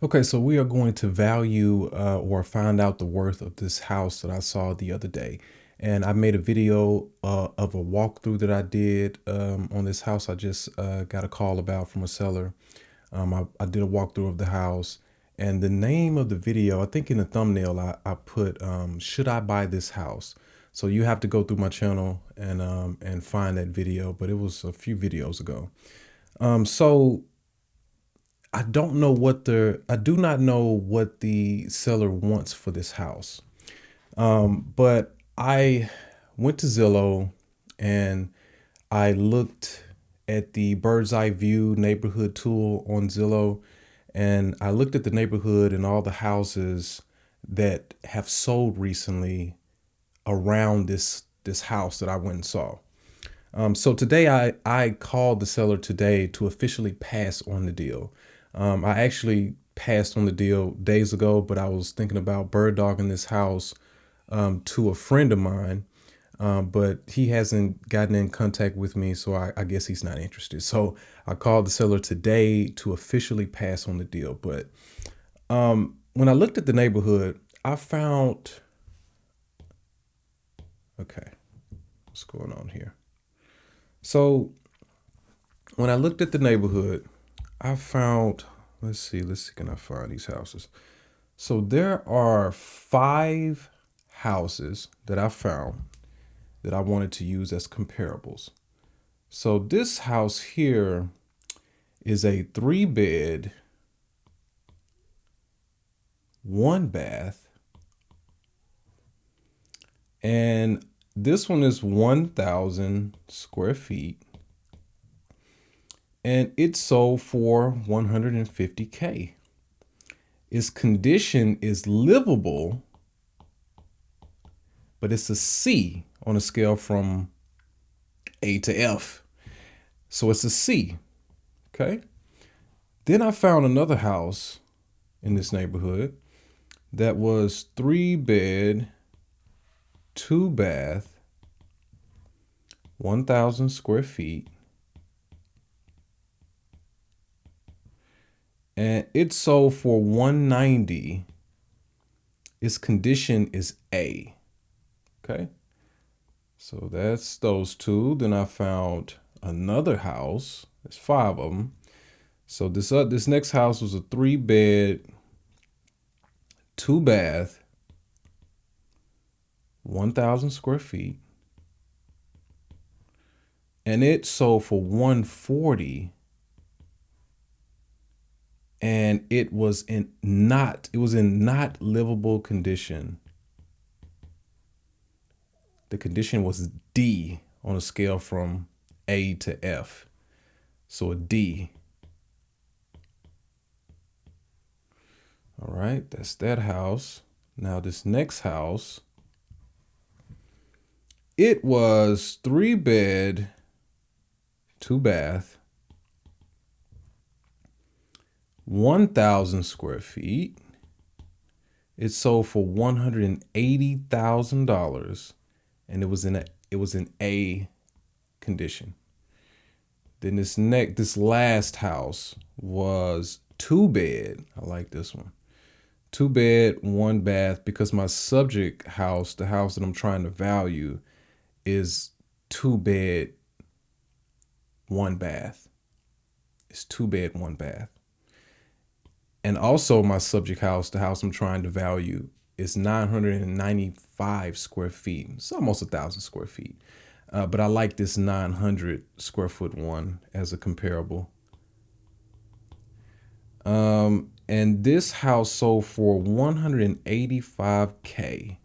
Okay, so we are going to value or find out the worth of this house that I saw the other day. And I made a video of a walkthrough that I did on this house. I just got a call about from a seller. I did a walkthrough of the house. And the name of the video, I think in the thumbnail, I put, Should I Buy This House? So you have to go through my channel and find that video, but it was a few videos ago. So I do not know what the seller wants for this house. But I went to Zillow and I looked at the bird's eye view neighborhood tool on Zillow, and I looked at the neighborhood and all the houses that have sold recently around this house that I went and saw. So today I called the seller today to officially pass on the deal. I actually passed on the deal days ago, but I was thinking about bird dogging this house to a friend of mine, but he hasn't gotten in contact with me, so I guess he's not interested. So I called the seller today to officially pass on the deal. But when I looked at the neighborhood, I found, okay, what's going on here? So when I looked at the neighborhood, I found, let's see, can I find these houses? So there are 5 houses that I found that I wanted to use as comparables. So this house here is a 3-bed, 1 bath, and this one is 1,000 square feet, and it sold for 150K. Its condition is livable, but it's a C on a scale from A to F. So it's a C. Okay. Then I found another house in this neighborhood that was 3-bed, 2 bath, 1,000 square feet. And it sold for 190. Its condition is A. Okay. So that's those two. Then I found another house. There's 5 of them. So this next house was a 3-bed, 2 bath, 1,000 square feet, and it sold for 140. And it was in not livable condition. The condition was D on a scale from A to F. So a D. All right, that's that house. Now this next house, it was 3-bed, 2 bath, 1,000 square feet. It sold for $180,000, and it was in A condition. Then this last house was 2-bed. I like this one. 2-bed, 1 bath, because my subject house, the house that I'm trying to value, is 2-bed, 1 bath. It's 2-bed, 1 bath. And also my subject house, the house I'm trying to value, is 995 square feet. It's almost 1,000 square feet. But I like this 900 square foot one as a comparable. And this house sold for 185K.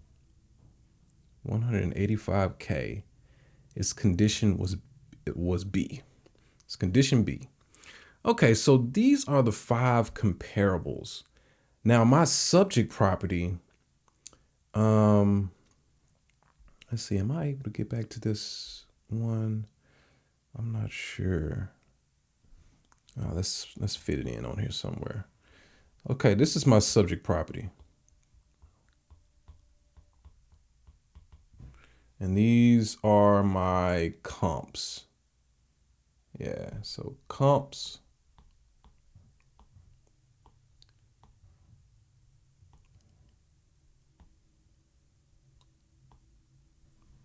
185K. Its condition was B. It's condition B. Okay, so these are the 5 comparables. Now my subject property, let's see, am I able to get back to this one? I'm not sure. Let's fit it in on here somewhere. Okay, this is my subject property. And these are my comps. Yeah, so comps.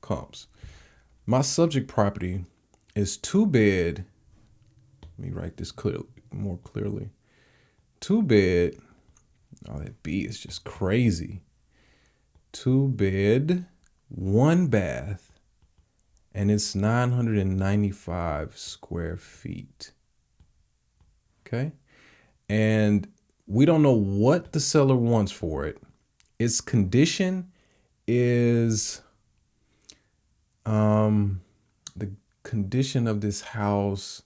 comps. My subject property is 2 bed. Let me write this more clearly. 2 bed. Oh, that B is just crazy. 2 bed, 1 bath, and it's 995 square feet. Okay. And we don't know what the seller wants for it. Its condition is the condition of this house.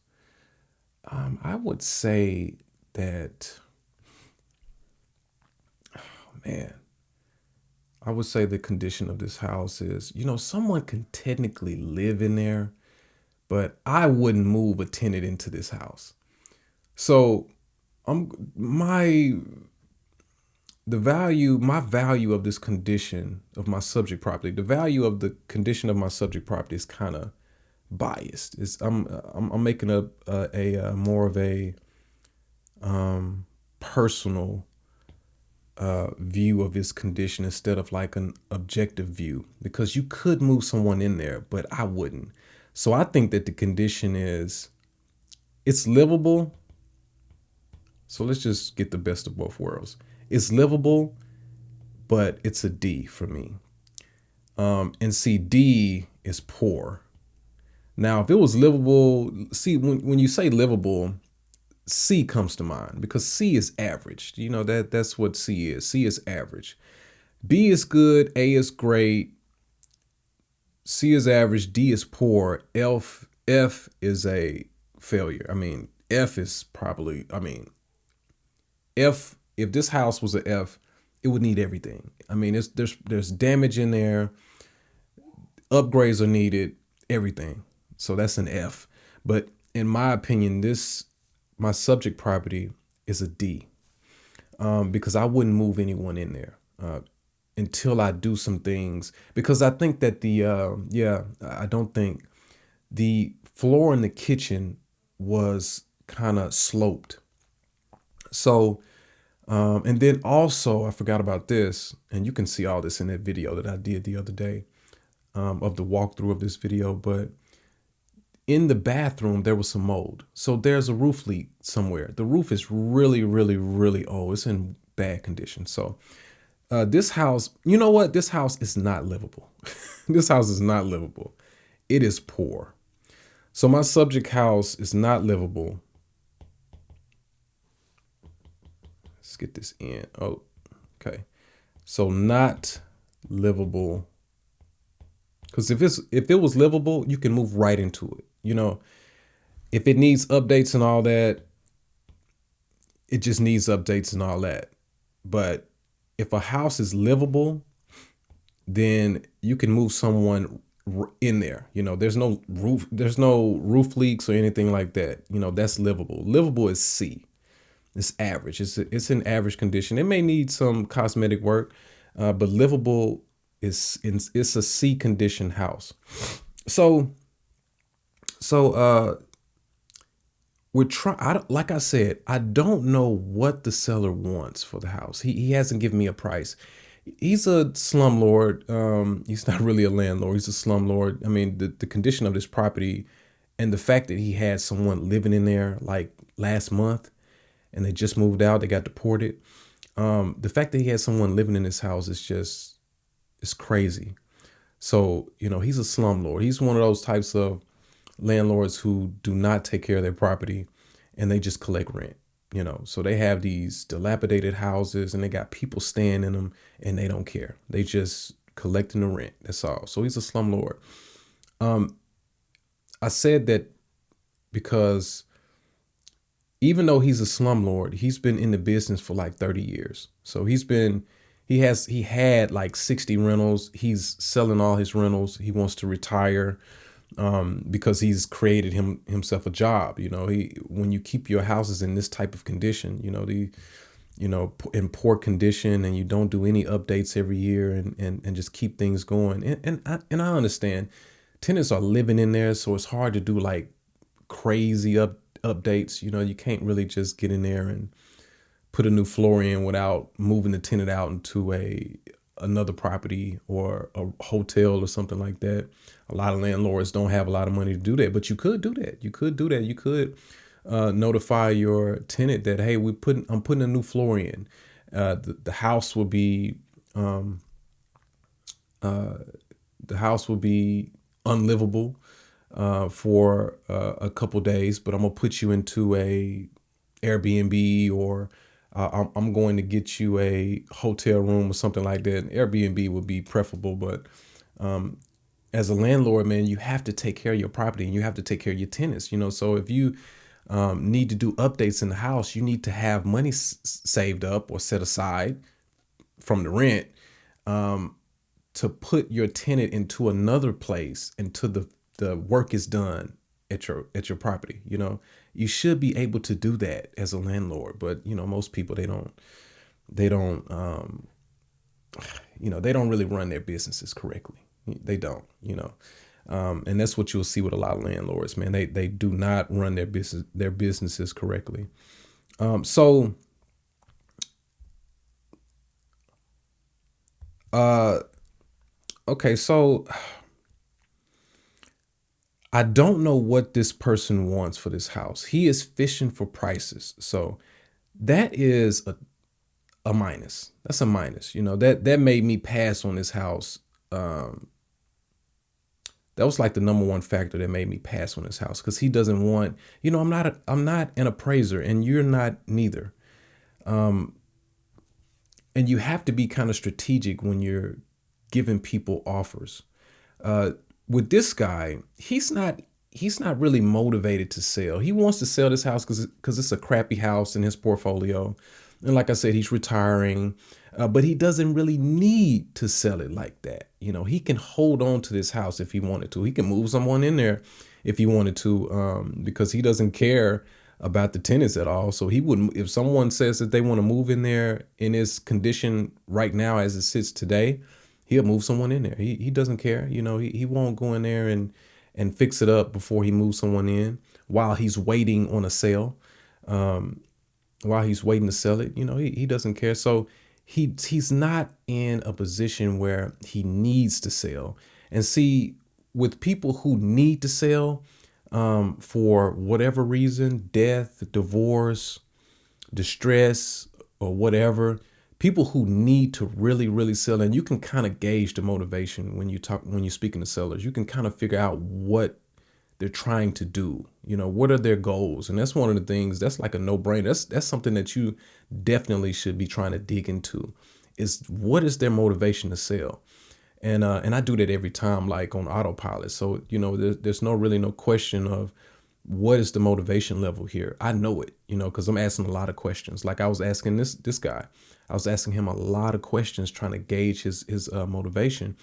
I would say that, man, I would say the condition of this house is, someone can technically live in there, but I wouldn't move a tenant into this house. So my value of this condition of my subject property, the value of the condition of my subject property is kind of biased. I'm making a more of a personal view of its condition instead of like an objective view, because you could move someone in there, but I wouldn't. So I think that the condition is, it's livable. So let's just get the best of both worlds. It's livable, but it's a D for me. And see, D is poor. Now, if it was livable, see, when you say livable, C comes to mind, because C is average. That's what C is. C is average. B is good. A is great. C is average. D is poor. F is a failure. F is probably, if this house was an F, it would need everything. There's damage in there. Upgrades are needed. Everything. So that's an F. But in my opinion, my subject property is a D, because I wouldn't move anyone in there until I do some things. Because I think that I don't think the floor in the kitchen was kind of sloped. So, and then also I forgot about this, and you can see all this in that video that I did the other day, of the walkthrough of this video. But in the bathroom, there was some mold. So there's a roof leak somewhere. The roof is really, really, really old. It's in bad condition. So this house, you know what? This house is not livable. This house is not livable. It is poor. So my subject house is not livable. Let's get this in. Oh, okay. So not livable. Because if it was livable, you can move right into it. If it needs updates and all that, it just needs updates and all that. But if a house is livable, then you can move someone in there. There's no roof leaks or anything like that. That's livable. Livable is C. It's average. It's in average condition. It may need some cosmetic work, but livable it's a C condition house. So we're trying. Like I said, I don't know what the seller wants for the house. He hasn't given me a price. He's a slumlord. He's not really a landlord. He's a slumlord. The condition of this property, and the fact that he had someone living in there like last month, and they just moved out. They got deported. The fact that he had someone living in this house is it's crazy. So, he's a slumlord. He's one of those types of landlords who do not take care of their property, and they just collect rent. So they have these dilapidated houses, and they got people staying in them, and they don't care. They just collecting the rent. That's all. So he's a slumlord. I said that because even though he's a slumlord, he's been in the business for like 30 years. So he had like 60 rentals. He's selling all his rentals. He wants to retire, because he's created himself a job. When you keep your houses in this type of condition, in poor condition, and you don't do any updates every year, and just keep things going. And I understand tenants are living in there, so it's hard to do like crazy updates. You can't really just get in there and put a new floor in without moving the tenant out into another property or a hotel or something like that. A lot of landlords don't have a lot of money to do that, but you could do that. You could do that. You could notify your tenant that, hey, I'm putting a new floor in. The house will be the house will be unlivable for a couple days, but I'm gonna put you into a Airbnb, or I'm going to get you a hotel room or something like that. And Airbnb would be preferable, but as a landlord, man, you have to take care of your property and you have to take care of your tenants. So if you need to do updates in the house, you need to have money saved up or set aside from the rent to put your tenant into another place until the work is done at your property. You should be able to do that as a landlord, but most people, they don't they don't really run their businesses correctly. They don't. And that's what you'll see with a lot of landlords, man. They do not run their businesses correctly. So okay, so I don't know what this person wants for this house. He is fishing for prices. So that is a minus. That's a minus. That made me pass on this house. That was like the number one factor that made me pass on this house, because he doesn't want, I'm not an appraiser, and you're not neither. And you have to be kind of strategic when you're giving people offers. With this guy, he's not really motivated to sell. He wants to sell this house because it's a crappy house in his portfolio, and like I said, he's retiring, but he doesn't really need to sell it like that. He can hold on to this house if he wanted to. He can move someone in there if he wanted to, because he doesn't care about the tenants at all. So he wouldn't, if someone says that they want to move in there in his condition right now as it sits today, he'll move someone in there. He doesn't care. He won't go in there and fix it up before he moves someone in while he's waiting on a sale. While he's waiting to sell it, he doesn't care. So he's not in a position where he needs to sell. And see, with people who need to sell, for whatever reason, death, divorce, distress, or whatever, people who need to really, really sell, and you can kind of gauge the motivation when you're speaking to sellers. You can kind of figure out what they're trying to do. What are their goals? And that's one of the things that's like a no-brainer. That's something that you definitely should be trying to dig into, is what is their motivation to sell? And I do that every time, like on autopilot. So there's no question of what is the motivation level here. I know it, because I'm asking a lot of questions. Like I was asking this guy, I was asking him a lot of questions trying to gauge his motivation,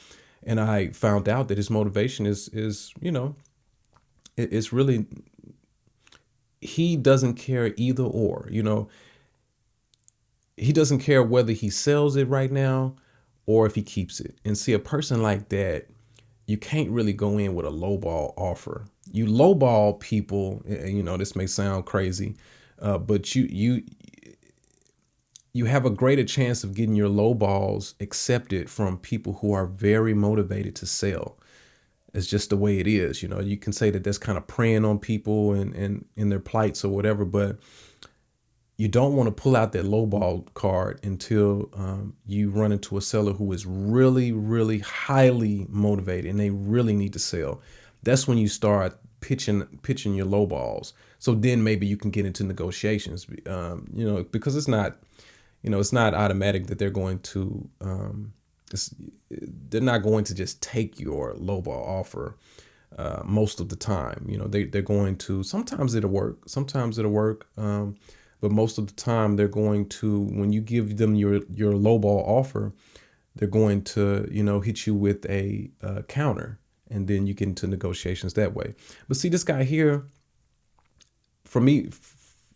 and I found out that his motivation is it's really, he doesn't care either or. He doesn't care whether he sells it right now or if he keeps it. And see, a person like that, you can't really go in with a lowball offer. You lowball people, and this may sound crazy, but you have a greater chance of getting your lowballs accepted from people who are very motivated to sell. It's just the way it is. You can say that that's kind of preying on people and in their plights or whatever, but you don't want to pull out that lowball card until you run into a seller who is really, really highly motivated and they really need to sell. That's when you start pitching your lowballs. So then maybe you can get into negotiations, because it's not automatic that they're going to, they're not going to just take your lowball offer most of the time. They're going to, sometimes it'll work, but most of the time they're going to, when you give them your lowball offer, they're going to, hit you with a counter, and then you get into negotiations that way. But see, this guy here, for me,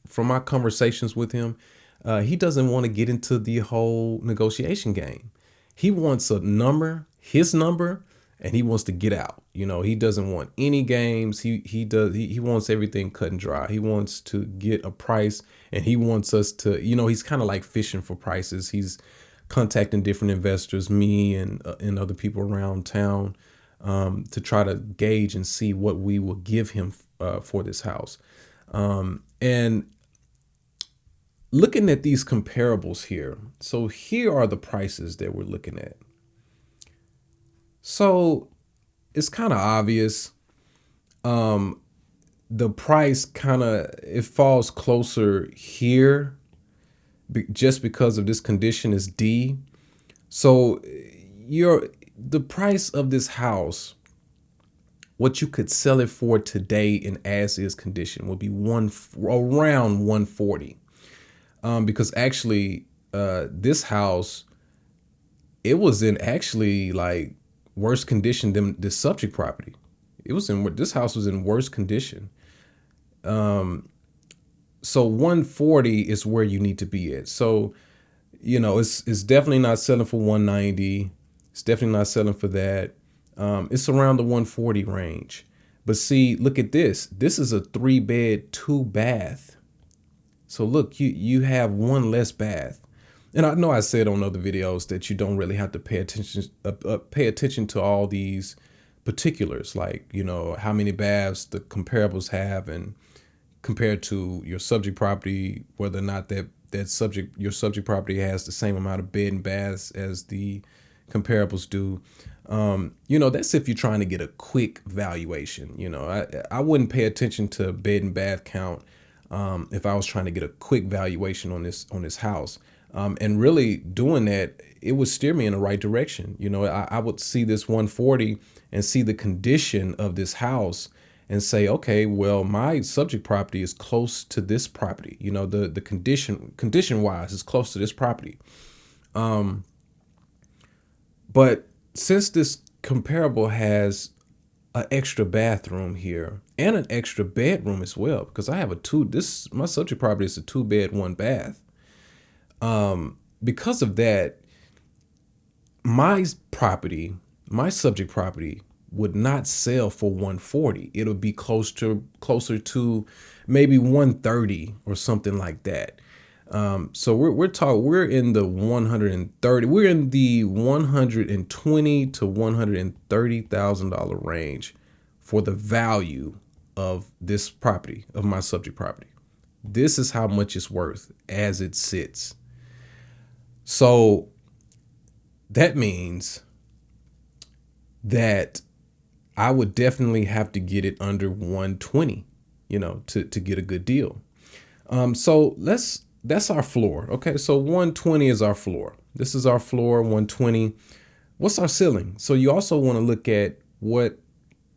from my conversations with him, he doesn't want to get into the whole negotiation game. He wants a number, his number, and he wants to get out. He doesn't want any games. He wants everything cut and dry. He wants to get a price, and he wants us to, he's kind of like fishing for prices. He's contacting different investors, me and other people around town, to try to gauge and see what we will give him for this house. And looking at these comparables here, so here are the prices that we're looking at. So it's kind of obvious. The price kind of, it falls closer here just because of this condition is D. So the price of this house, what you could sell it for today in as is condition would be around 140. Because actually, this house, it was in actually like worse condition than the subject property. This house was in worse condition. So 140 is where you need to be at. So, it's definitely not selling for 190. It's definitely not selling for that. It's around the 140 range. But see, look at this. This is a 3-bed, 2-bath. So look, you have one less bath. And I know I said on other videos that you don't really have to pay attention to all these particulars, like, how many baths the comparables have, and compared to your subject property, whether or not your subject property has the same amount of bed and baths as the comparables do. That's if you're trying to get a quick valuation. I wouldn't pay attention to bed and bath count if I was trying to get a quick valuation on this house. And really doing that, it would steer me in the right direction. I would see this 140 and see the condition of this house and say, okay, well, my subject property is close to this property. The condition wise is close to this property. But since this comparable has an extra bathroom here and an extra bedroom as well, because I have my subject property is a 2-bed, 1-bath. Because of that, my subject property would not sell for 140. It'll be closer to maybe 130 or something like that. So we're in the 130, we're in the 120 to $130,000 range for the value of this property, of my subject property. This is how much it's worth as it sits. So that means that I would definitely have to get it under 120, to get a good deal. So that's our floor. Okay, so 120 is our floor. This is our floor, 120. What's our ceiling? So you also want to look at what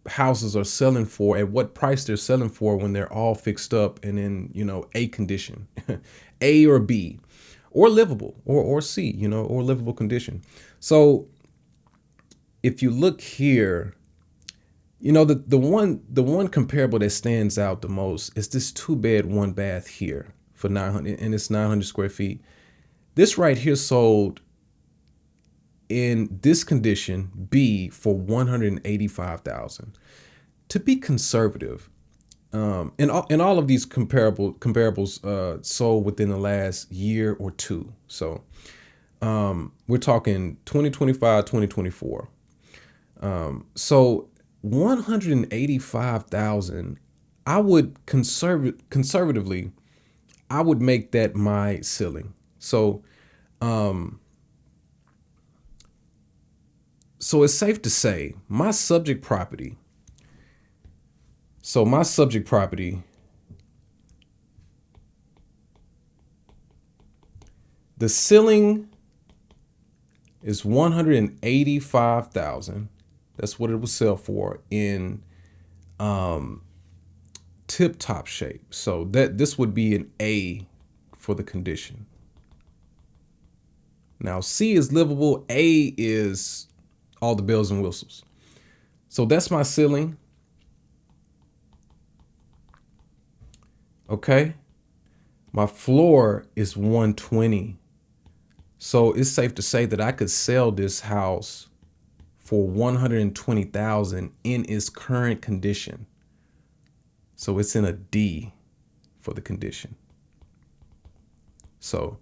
houses are selling for, at what price they're selling for when they're all fixed up and in, A condition, A or B, or livable, or C, or livable condition. So if you look here, the one comparable that stands out the most is this 2-bed, 1-bath here for 900, and it's 900 square feet. This right here sold in this condition, B, for $185,000. To be conservative, and all of these comparables sold within the last year or two. So we're talking 2025, 2024. So 185,000, I would conservatively, I would make that my ceiling. So so it's safe to say my subject property. So my subject property, the ceiling is 185,000. That's what it will sell for in tip top shape. So this would be an A for the condition. Now C is livable, A is all the bells and whistles. So that's my ceiling. Okay. My floor is 120. So it's safe to say that I could sell this house for 120,000 in its current condition. So it's in a D for the condition. So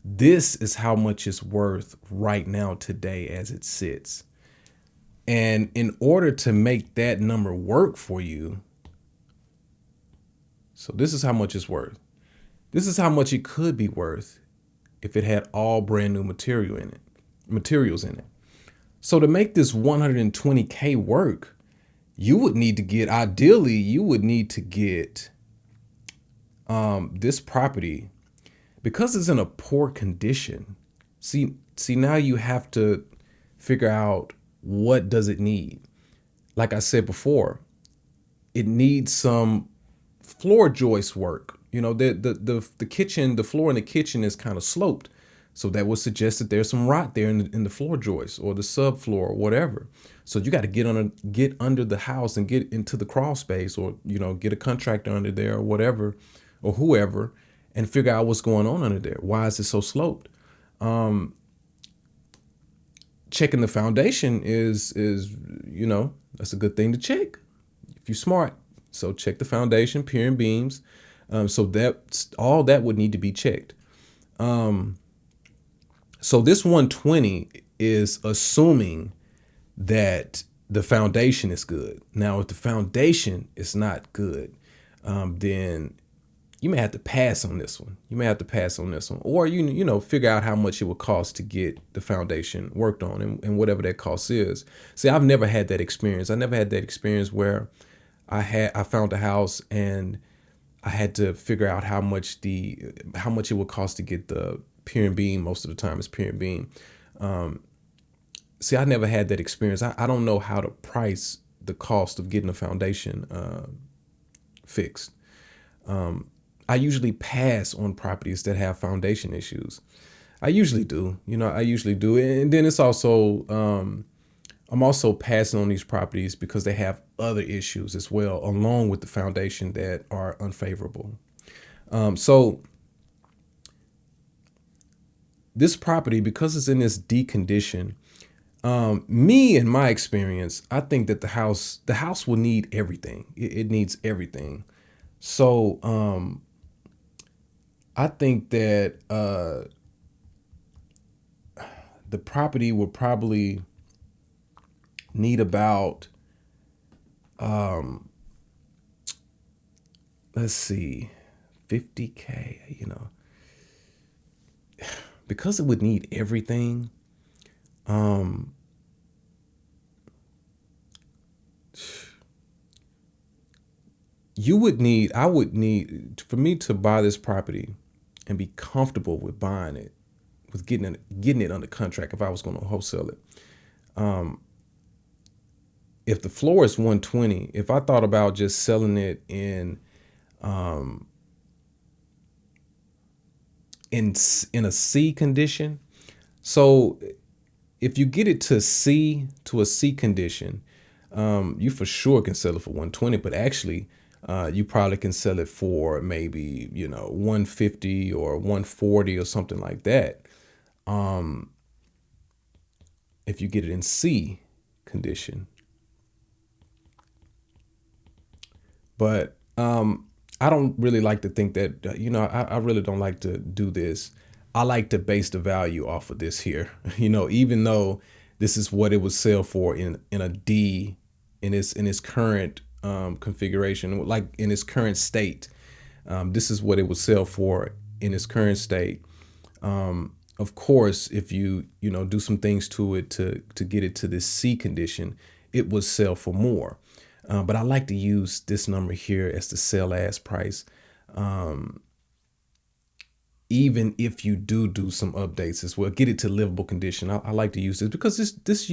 This is how much it's worth right now today as it sits. And in order to make that number work for you, so this is how much it's worth. This is how much it could be worth if it had all brand new materials in it. So to make this 120K work, you would need to get, ideally, you would need to get this property, because it's in a poor condition. See, now you have to figure out, what does it need? Like I said before, it needs some floor joist work. The kitchen, the floor in the kitchen is kind of sloped. So that would suggest that there's some rot there in the floor joist or the subfloor or whatever. So you got to get under the house and get into the crawl space, or get a contractor under there or whatever, or whoever, and figure out what's going on under there. Why is it so sloped? Checking the foundation is that's a good thing to check if you're smart. So check the foundation, pier and beams. So that's all that would need to be checked. So this 120 is assuming that the foundation is good. Now, if the foundation is not good, then you may have to pass on this one. Or figure out how much it would cost to get the foundation worked on, and whatever that cost is. See, I've never had that experience. I never had that experience where I found a house and I had to figure out how much it would cost to get the pier and beam. Most of the time it's pier and beam. See, I never had that experience. I don't know how to price the cost of getting a foundation fixed. I usually pass on properties that have foundation issues. I usually do. And then it's also, I'm also passing on these properties because they have other issues as well, along with the foundation, that are unfavorable. So this property, because it's in this D condition, me, in my experience, I think that the house will need everything. It needs everything. So I think that the property will probably need about, let's see, 50K, because it would need everything. I would need, for me to buy this property and be comfortable with buying it, with getting it under contract, if I was going to wholesale it. If the floor is 120, if I thought about just selling it in a C condition, so if you get it to a C condition, you for sure can sell it for 120, but actually, you probably can sell it for maybe 150 or 140 or something like that. If you get it in C condition. But I don't really like to think that, I really don't like to do this. I like to base the value off of this here, even though this is what it would sell for in a D, in its current configuration, like in its current state. This is what it would sell for in its current state. Of course, if you do some things to it to get it to this C condition, it would sell for more. But I like to use this number here as the sell as price. Even if you do some updates as well, get it to livable condition. I like to use this because this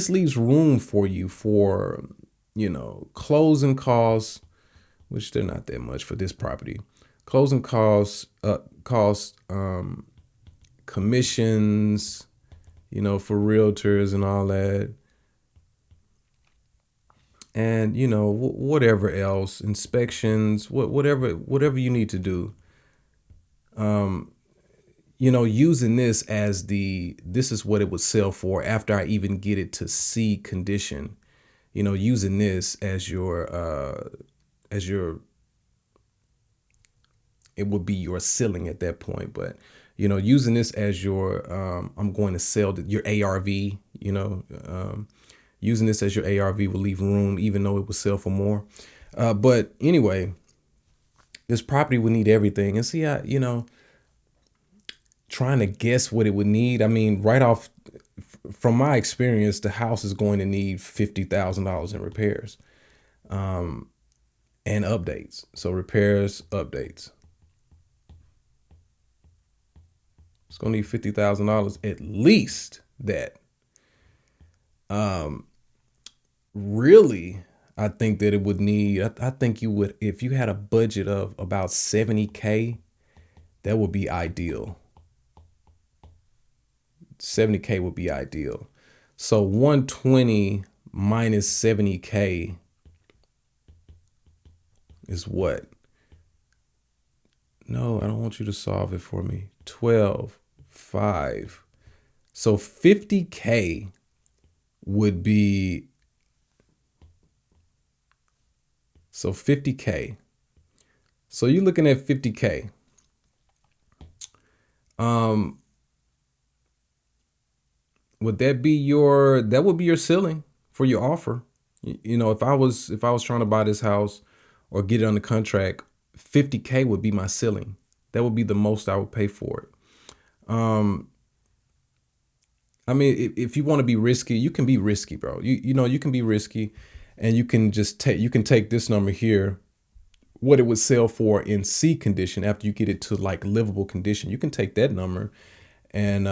leaves room for you for, closing costs, which they're not that much for this property. Closing costs, commissions, for realtors and all that. And, whatever else, inspections, whatever you need to do. Using this as this is what it would sell for after I even get it to C condition, using this as it would be your ceiling at that point. But, using this as your I'm going to sell your ARV. Using this as your ARV will leave room, even though it will sell for more. But anyway, this property would need everything. And see, trying to guess what it would need. I mean, right off from my experience, the house is going to need $50,000 in repairs and updates. So repairs, updates. It's going to need $50,000 at least that. Really, I think that it would need, I think you would, if you had a budget of about 70K, that would be ideal. 70K would be ideal. So 120 minus 70K is what? No, I don't want you to solve it for me. 12, 5. So 50K would be, so 50K. So you're looking at 50K. Would that be that would be your ceiling for your offer? If I was trying to buy this house or get it under contract, 50K would be my ceiling. That would be the most I would pay for it. I mean, if you want to be risky, you can be risky, bro. You can be risky, and you can just take this number here, what it would sell for in C condition after you get it to like livable condition. You can take that number and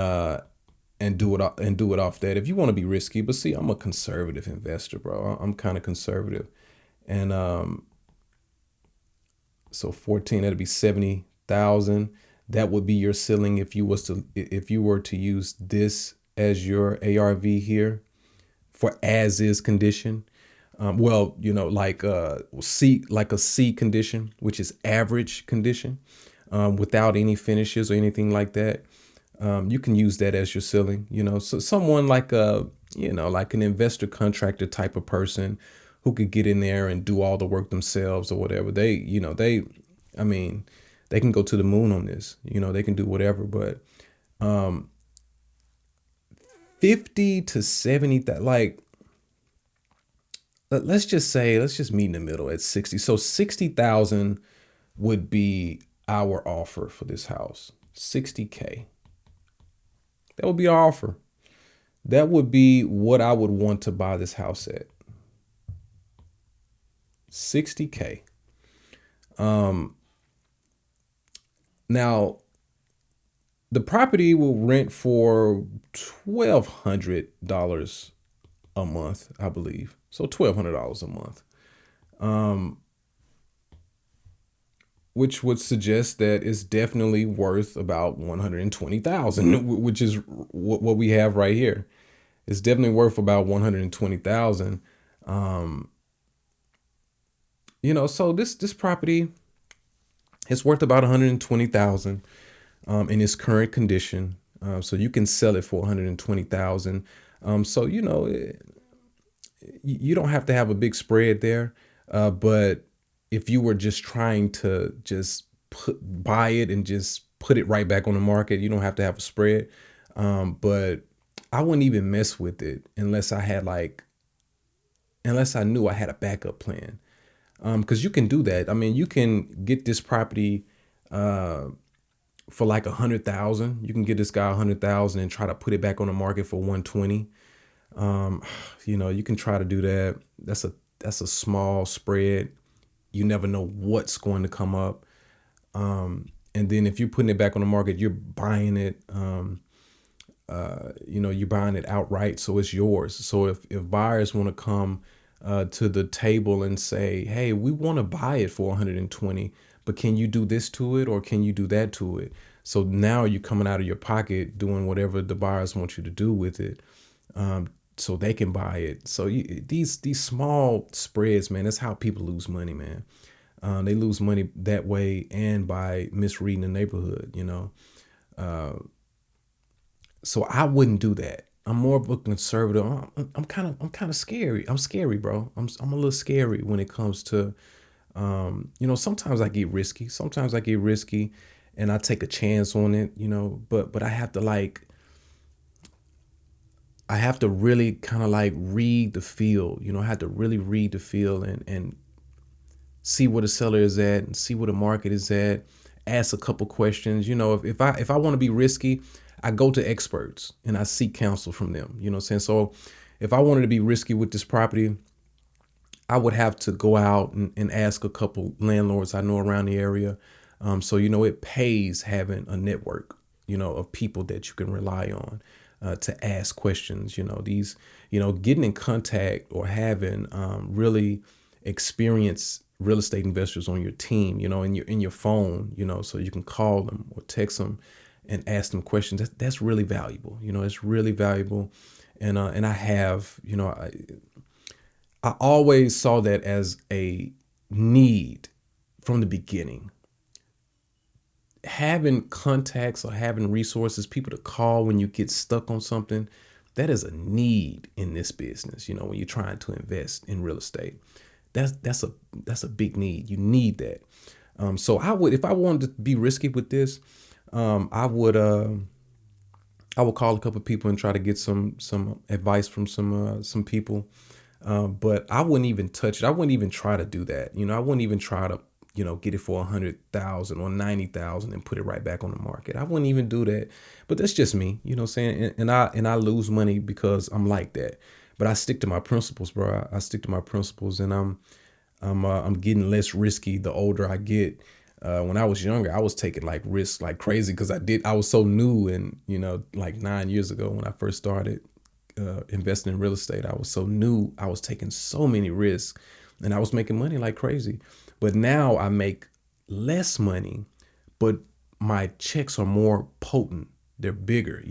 do it off that if you want to be risky. But see, I'm a conservative investor, bro. I'm kind of conservative, and so 14, that'd be 70,000. That would be your ceiling if you were to use this as your ARV here for as is condition. Like a C condition, which is average condition, without any finishes or anything like that. You can use that as your ceiling. So someone like like an investor contractor type of person who could get in there and do all the work themselves or whatever. I mean, they can go to the moon on this. They can do whatever. But 50 to 70, that like, let's just meet in the middle at 60. So 60,000 would be our offer for this house. 60K. That would be our offer. That would be what I would want to buy this house at. 60K. Now, the property will rent for $1,200 a month, I believe. So $1,200 a month, which would suggest that it's definitely worth about 120,000, which is what we have right here. It's definitely worth about 120,000. So this property is worth about 120,000 in its current condition. So you can sell it for 120,000. So you don't have to have a big spread there, but if you were just trying to just buy it and just put it right back on the market, you don't have to have a spread. But I wouldn't even mess with it unless I knew I had a backup plan. Because you can do that. I mean, you can get this property for like 100,000. You can get this guy 100,000 and try to put it back on the market for 120. You can try to do that. That's a small spread. You never know what's going to come up. And then if you're putting it back on the market, you're buying it. You're buying it outright, so it's yours. So if buyers want to come to the table and say, hey, we want to buy it for 120, but can you do this to it or can you do that to it? So now you're coming out of your pocket doing whatever the buyers want you to do with it, so they can buy it. So these small spreads, man, that's how people lose money, man. They lose money that way and by misreading the neighborhood, So I wouldn't do that. I'm more of a conservative. I'm kind of scary. I'm scary, bro. I'm a little scary when it comes to, sometimes I get risky. and I take a chance on it, but I have to really kind of like read the field, I have to really read the field and see where the seller is at and see where the market is at, ask a couple questions. If I want to be risky, I go to experts and I seek counsel from them. You know what I'm saying? So if I wanted to be risky with this property, I would have to go out and ask a couple landlords I know around the area. So it pays having a network, of people that you can rely on to ask questions. Getting in contact or having really experienced real estate investors on your team, in your phone, so you can call them or text them and ask them questions. That's really valuable. It's really valuable, and I have, I always saw that as a need from the beginning. Having contacts or having resources, people to call when you get stuck on something, that is a need in this business. When you're trying to invest in real estate, that's a big need. You need that. So I would, if I wanted to be risky with this, I would call a couple of people and try to get some advice from some people. But I wouldn't even touch it. I wouldn't even try to do that. I wouldn't even try to, get it for 100,000 or 90,000 and put it right back on the market. I wouldn't even do that. But that's just me, what I'm saying? And I lose money because I'm like that. But I stick to my principles, bro. I stick to my principles, and I'm getting less risky the older I get. When I was younger, I was taking like risks like crazy because I was so new, and like 9 years ago when I first started investing in real estate, I was so new. I was taking so many risks, and I was making money like crazy. But now I make less money, but my checks are more potent. They're bigger,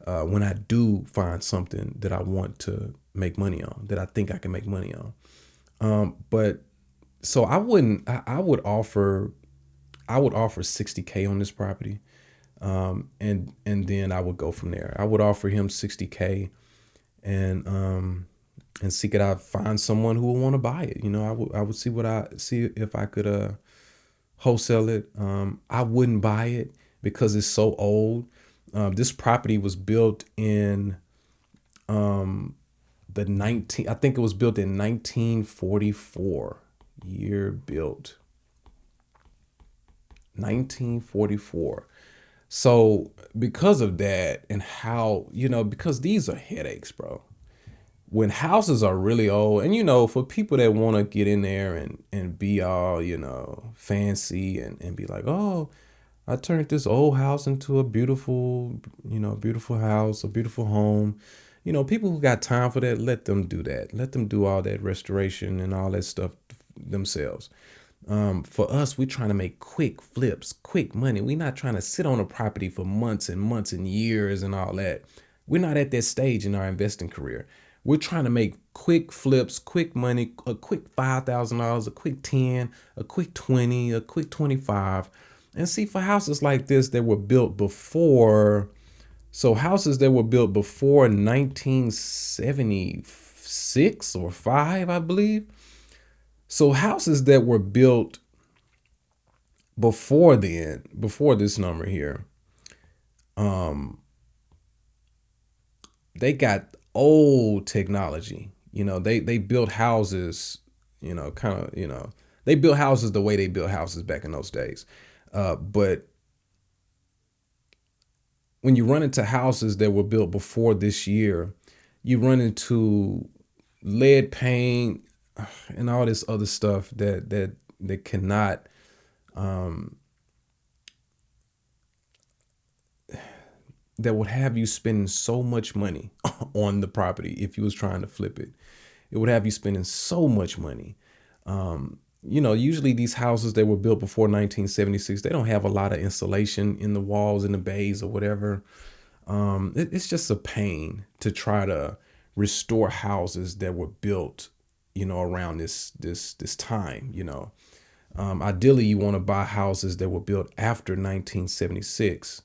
when I do find something that I want to make money on, that I think I can make money on. But so I wouldn't. I would offer 60K on this property, and then I would go from there. I would offer him 60K, and see could I find someone who would want to buy it. I would see if I could wholesale it. I wouldn't buy it because it's so old. This property was built in I think it was built in 1944. Year built 1944. So because of that, and how, because these are headaches, bro. When houses are really old, and for people that want to get in there and be all, fancy and be like, oh, I turned this old house into a beautiful house, a beautiful home. People who got time for that, let them do that. Let them do all that restoration and all that stuff themselves. For us, we're trying to make quick flips, quick money. We're not trying to sit on a property for months and months and years and all that. We're not at that stage in our investing career. We're trying to make quick flips, quick money, a quick $5,000, a quick 10, a quick 20, a quick 25. And see, for houses like this that were built before, so houses that were built before 1976 or 5, I believe. So houses that were built before then, before this number here, they got old technology. They built houses, kind of, they built houses the way they built houses back in those days. But when you run into houses that were built before this year, you run into lead paint and all this other stuff that cannot that would have you spending so much money on the property if you was trying to flip it. It would have you spending so much money. Usually these houses that were built before 1976, they don't have a lot of insulation in the walls and the bays or whatever. It's just a pain to try to restore houses that were built, around this time. Ideally, you want to buy houses that were built after 1976,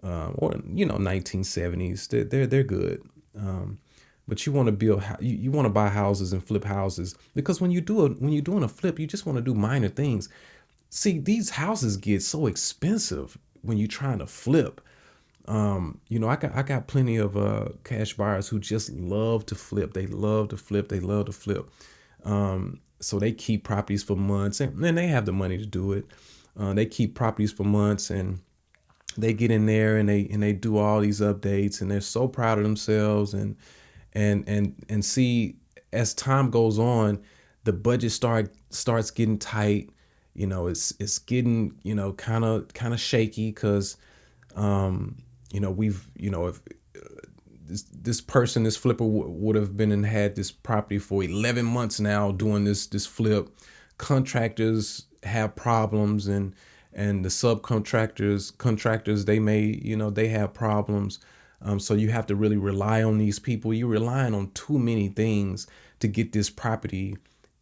or 1970s. They're good. But you want to you want to buy houses and flip houses, because when you're doing a flip, you just want to do minor things. See, these houses get so expensive when you're trying to flip. I got plenty of cash buyers who just love to flip. They love to flip. They love to flip. So they keep properties for months, and they have the money to do it. They keep properties for months, and they get in there and they do all these updates, and they're so proud of themselves. And see, as time goes on, the budget starts getting tight. It's getting kind of shaky because we've if this person, this flipper would have been and had this property for 11 months now doing this flip. Contractors have problems, and the subcontractors contractors, they may, they have problems. So you have to really rely on these people. You're relying on too many things to get this property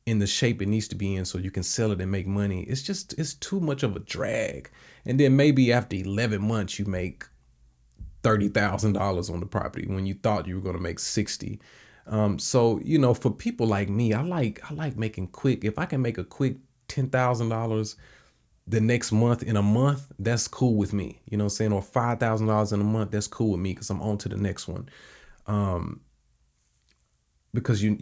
in the shape it needs to be in so you can sell it and make money. It's too much of a drag. And then maybe after 11 months you make $30,000 on the property when you thought you were going to make 60. So for people like me, I like making quick. If I can make a quick $10,000 the next month, in a month, that's cool with me. You know what I'm saying? Or $5,000 in a month, that's cool with me because I'm on to the next one. Because you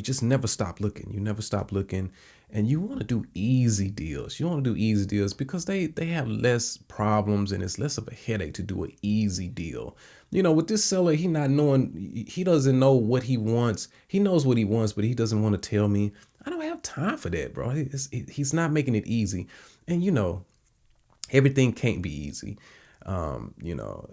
just never stop looking. You never stop looking, and you want to do easy deals. You want to do easy deals because they have less problems, and it's less of a headache to do an easy deal. With this seller, he doesn't know what he wants. He knows what he wants, but he doesn't want to tell me. I don't have time for that, bro. He's not making it easy, and everything can't be easy. Um, you know,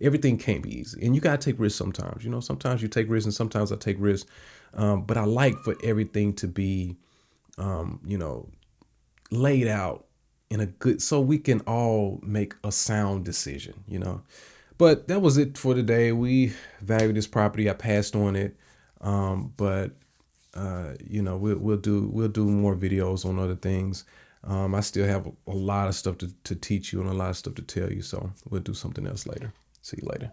Everything can't be easy, and you gotta take risks sometimes. Sometimes you take risks, and sometimes I take risks. But I like for everything to be, you know, laid out in a good, so we can all make a sound decision. But that was it for today. We value this property. I passed on it, but we'll do more videos on other things. I still have a lot of stuff to teach you and a lot of stuff to tell you, so we'll do something else later. See you later.